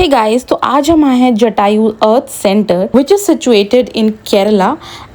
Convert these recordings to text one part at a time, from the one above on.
Hey guys, तो आज हम आए हैं Jatayu earth centre which is situated in Kerala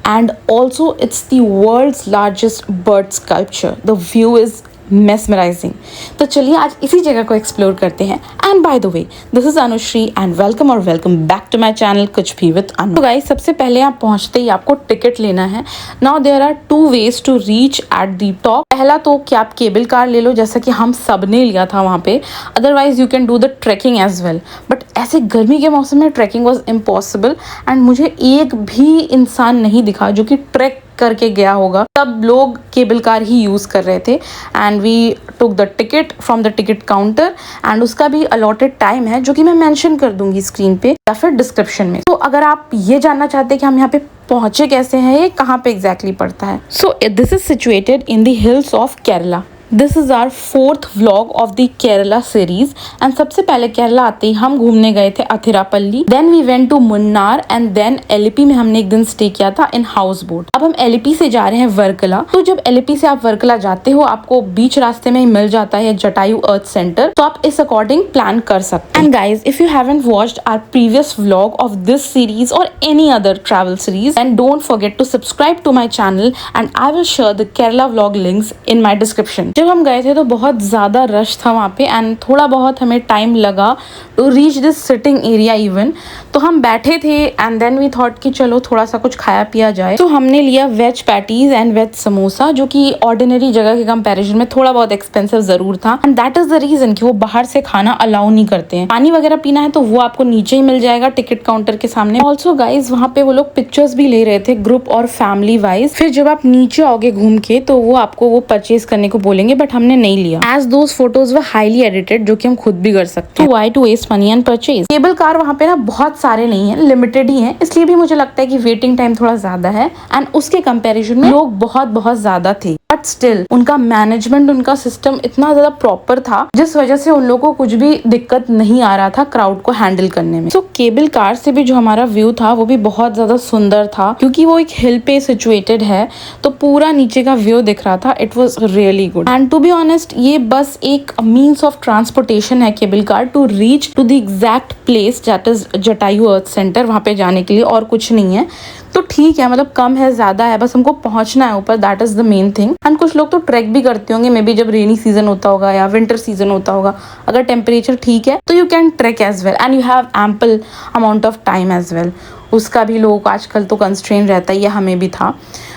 and also it's the world's largest bird sculpture. The view is mesmerizing। तो चलिए आज इसी जगह को एक्सप्लोर करते हैं। And by the way, this is Anushree and welcome back to my channel कुछ भी विद अनु। तो गाइस, सबसे पहले आप पहुंचते ही आपको टिकट लेना है। Now there are 2 ways to reach at the top. पहला तो कि आप केबल कार ले लो, जैसा कि हम सब ने लिया था वहाँ पे। Otherwise you can do the trekking as well, but ऐसे गर्मी के मौसम में ट्रैकिंग वॉज इम्पॉसिबल एंड मुझे एक भी इंसान नहीं दिखा जो कि ट्रैक करके गया होगा। सब लोग केबल कार ही यूज कर रहे थे and we took the ticket from the ticket counter and उसका भी अलॉटेड टाइम है जो कि मैं मेंशन कर दूंगी स्क्रीन पे या फिर डिस्क्रिप्शन में। तो अगर आप ये जानना चाहते हैं कि हम यहाँ पे पहुंचे कैसे हैं, ये कहाँ पे एग्जैक्टली पड़ता है, so this is situated in the hills of Kerala. This is our 4th vlog of the Kerala series and सबसे पहले केरला आते ही हम घूमने गए थे Athirappilly, then we went to Munnar and then Alleppey में हमने एक दिन स्टे किया था इन हाउस बोट। अब हम एलिपी से जा रहे हैं वर्कला। तो जब एलिपी से आप वर्कला जाते हो, आपको बीच रास्ते में ही मिल जाता है जटायु अर्थ सेंटर, तो आप इस अकॉर्डिंग प्लान कर सकते हैं। And guys, if you haven't watched our previous vlog of this series और any other travel series, then don't forget to subscribe to my channel and I will share the Kerala vlog links in my description. जब हम गए थे तो बहुत ज़्यादा rush था वहाँ पे एंड थोड़ा बहुत हमें टाइम लगा to reach this sitting area even. तो हम बैठे थे एंड देन वी थॉट कि चलो थोड़ा सा कुछ खाया पिया जाए। तो हमने लिया veg patties and veg samosa, जो कि ऑर्डिनरी जगह के कंपैरिजन में थोड़ा बहुत एक्सपेंसिव जरूर था and that is the reason कि वो बाहर से खाना अलाउ नहीं करते हैं। पानी वगैरह पीना है तो वो आपको नीचे ही मिल जाएगा टिकट काउंटर के सामने। ऑल्सो गाइज, वहाँ पे वो लोग पिक्चर्स भी ले रहे थे ग्रुप और फैमिली वाइज। फिर जब आप नीचे आओगे घूम के तो वो आपको वो परचेज करने को बोलेंगे, बट हमने नहीं लिया as those photos were highly edited, जो कि हम खुद भी कर सकते हैं। Why to waste money and purchase. Cable car वहाँ पे ना बहुत सारे नहीं है, लिमिटेड ही है, इसलिए भी मुझे लगता है कि वेटिंग टाइम थोड़ा ज्यादा है एंड उसके कंपैरिजन में लोग बहुत ज्यादा थे। बट स्टिल उनका मैनेजमेंट, उनका सिस्टम इतना ज्यादा प्रॉपर था जिस वजह से उन लोगों को कुछ भी दिक्कत नहीं आ रहा था क्राउड को हैंडल करने में। सो केबल कार से भी जो हमारा व्यू था वो भी बहुत ज्यादा सुंदर था, क्योंकि वो एक हिल पे सिचुएटेड है तो पूरा नीचे का व्यू दिख रहा था। It was really good and to be honest, ये बस एक मीन्स ऑफ ट्रांसपोर्टेशन है cable car to reach to the exact place that is Jatayu earth centre, वहाँ पे जाने के लिए और कुछ नहीं है। तो ठीक है, मतलब कम है ज्यादा है, बस हमको पहुंचना है ऊपर, that is the main thing. And कुछ लोग तो ट्रैक भी करते होंगे, मे बी जब रेनी सीजन होता होगा या विंटर सीजन होता होगा। अगर टेम्परेचर ठीक है तो you can track as well and you have ample amount of time as well. उसका भी लोग आजकल तो कंस्ट्रेन रहता ही है, हमें भी था।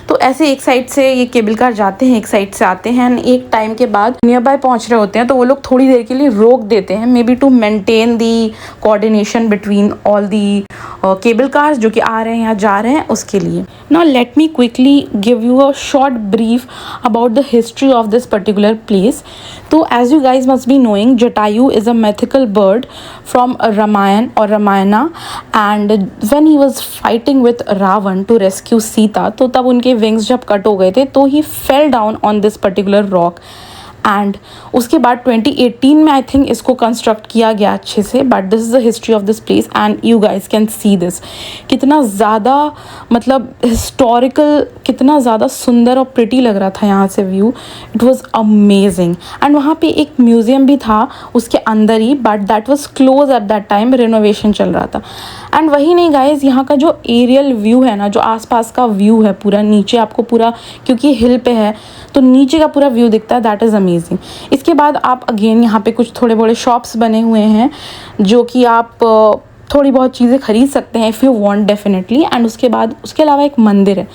तो ऐसे एक साइड से ये केबल कार जाते हैं, एक साइड से आते हैं एंड एक टाइम के बाद नियर बाय पहुंच रहे होते हैं तो वो लोग थोड़ी देर के लिए रोक देते हैं, maybe to maintain the coordination between all the cable cars जो कि आ रहे हैं या जा रहे हैं, उसके लिए। Now let me quickly give you a short brief about the history of this particular place. तो as you guys must be knowing, Jatayu is a mythical bird from Ramayana or Ramayana, and when he was fighting with Ravan to rescue Sita, तो तब उनके wings जब cut हो गए थे तो ही fell down on this particular rock and उसके बाद 2018 में आई थिंक इसको कंस्ट्रक्ट किया गया अच्छे से। But this is the history of this place and you guys can see this, कितना ज़्यादा मतलब हिस्टोरिकल, कितना ज़्यादा सुंदर और प्रिटी लग रहा था यहाँ से view. It was amazing and वहाँ पे एक म्यूजियम भी था उसके अंदर ही, but that was close at that time, renovation चल रहा था। एंड वही नहीं गाइज, यहाँ का जो एरियल व्यू है ना, जो आसपास का व्यू है पूरा नीचे आपको पूरा, क्योंकि हिल पे है तो नीचे का पूरा व्यू दिखता है, दैट इज़ अमेजिंग। इसके बाद आप अगेन यहाँ पे कुछ थोड़े बड़े शॉप्स बने हुए हैं जो कि आप थोड़ी बहुत चीज़ें खरीद सकते हैं if you want definitely. And उसके बाद उसके अलावा एक मंदिर है,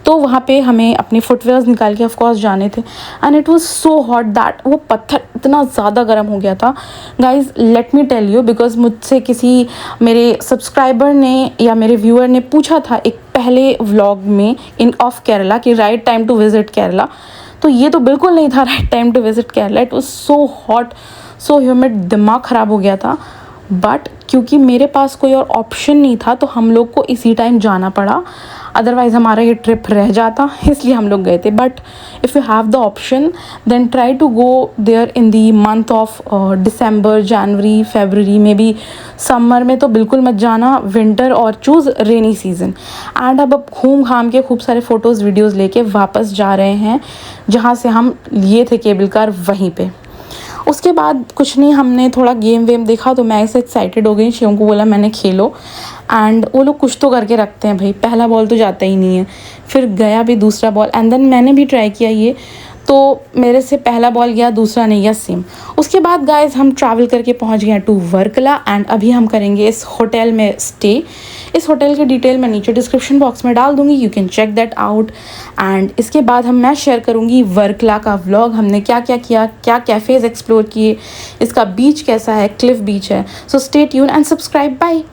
तो वहाँ पे हमें अपने फुटवेयर्स निकाल के ऑफकोर्स जाने थे and it was so hot that वो पत्थर इतना ज़्यादा गर्म हो गया था। Guys let me tell you, because मुझसे किसी मेरे सब्सक्राइबर ने या मेरे व्यूअर ने पूछा था एक पहले व्लॉग में इन ऑफ केरला कि right time to visit Kerala, तो ये तो बिल्कुल नहीं था right time to visit Kerala. It was so hot, so humid, दिमाग ख़राब हो गया था। बट क्योंकि मेरे पास कोई और ऑप्शन नहीं था तो हम लोग को इसी टाइम जाना पड़ा, अदरवाइज़ हमारा ये ट्रिप रह जाता, इसलिए हम लोग गए थे। But if you have the option then try to go there in the month of December, January, February, maybe summer में तो बिल्कुल मत जाना, विंटर और चूज़ रेनी सीजन। एंड अब घूम घाम के खूब सारे फ़ोटोज़ वीडियोज़ लेके वापस जा रहे हैं जहाँ से हम लिए थे केबल कार, वहीं पे। उसके बाद कुछ नहीं, हमने थोड़ा गेम वेम देखा तो मैं ऐसे एक्साइटेड हो गई, शिवम को बोला मैंने खेलो। एंड वो लोग कुछ तो करके रखते हैं भाई, पहला बॉल तो जाता ही नहीं है, फिर गया भी दूसरा बॉल, एंड देन मैंने भी ट्राई किया ये, तो मेरे से पहला बॉल गया, दूसरा नहीं गया, सेम। उसके बाद गाइज हम ट्रैवल करके पहुंच गए टू वर्कला, एंड अभी हम करेंगे इस होटल में स्टे। इस होटल के डिटेल मैं नीचे डिस्क्रिप्शन बॉक्स में डाल दूंगी, you can check that out. And इसके बाद मैं शेयर करूंगी वर्कला का व्लॉग, हमने क्या क्या किया, क्या कैफ़ेज़ एक्सप्लोर किए, इसका बीच कैसा है, क्लिफ बीच है। So stay tune and subscribe, bye.